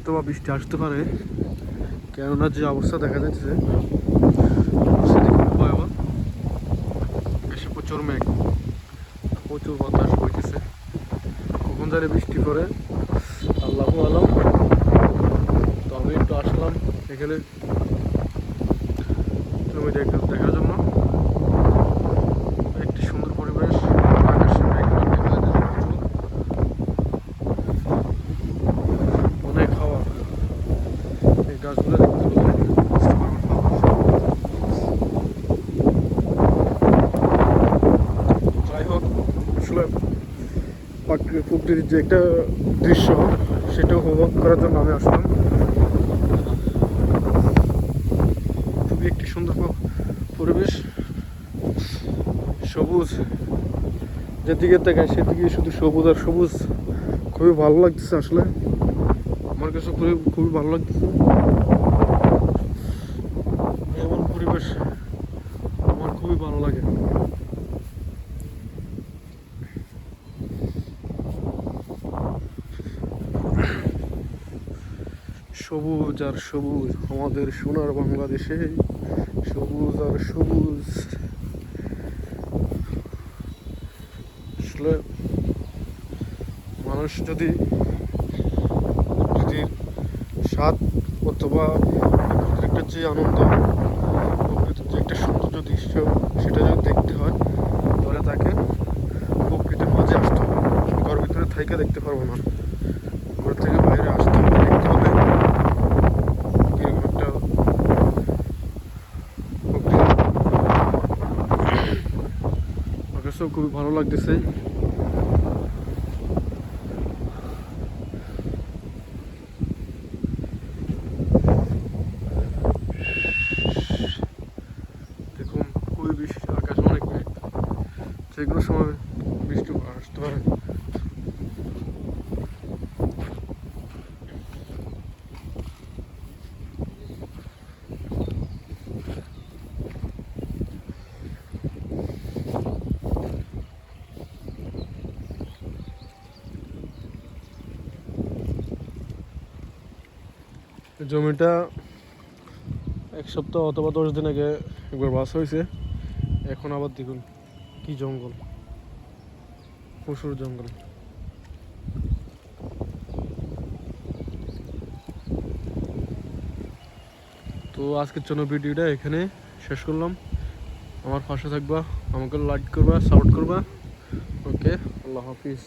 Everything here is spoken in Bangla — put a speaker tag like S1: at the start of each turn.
S1: হয়তো বা বৃষ্টি আসতে পারে, কেননা যে অবস্থা দেখা যাচ্ছে ভয়াবহ। বেশি প্রচুর মেঘ, প্রচুর বাতাস বইতেছে, কখন জানি বৃষ্টি পড়ে আল্লাহু আলাম। তো আমি একটু আসলাম এখানে জমি দেখার জন্য। একটি সুন্দর পরিবেশ, আকাশে মেঘগুলো দেখা যাচ্ছে প্রচুর, অনেক হাওয়া। এই গাছগুলো দেখতে পেলে বুঝতে পারবেন হাওয়া। যাই হোক, আসলে প্রকৃতির যে একটা দৃশ্য সেটা উপভোগ করার জন্য আমি আসলাম। খুবই একটি সুন্দর পরিবেশ, সবুজ, যেদিকে তাকায় সেদিকে শুধু সবুজ আর সবুজ। খুবই ভালো লাগতেছে, আসলে আমার কাছে খুবই ভালো লাগতেছে। এমন পরিবেশ আমার খুবই ভালো লাগে। সবুজ আর সবুজ, আমাদের সোনার বাংলাদেশে সবুজ আর সবুজ। আসলে মানুষ যদি প্রকৃতির স্বাদ অথবা প্রকৃতির একটা যে আনন্দ, প্রকৃতির যে একটা সৌন্দর্য দৃশ্য, সেটা যদি দেখতে হয় তাহলে তাকে প্রকৃতির মাঝে আসতে হবে। ঘর ভিতরে থাইকা দেখতে পারবো না, ঘর থেকে বাইরে আসতে হবে, দেখতে হবে কিরকম একটা প্রকৃতি। আমার কাছেও খুবই ভালো লাগতেছে। দেখুন, খুবই বৃষ্টি, আকাশ অনেক মেঘ, যেগুলো সময় বৃষ্টি আসতে পারে। জমিটা 1 সপ্তাহ অথবা 10 দিন আগে একবার বাস হয়েছে, এখন আবার দেখুন কি জঙ্গল, প্রচুর জঙ্গল। তো আজকের জন্য ভিডিওটা এখানে শেষ করলাম। আমার পাশে থাকবা, আমাকে লাইক করবা, সাপোর্ট করবা। ওকে, আল্লাহ হাফিজ।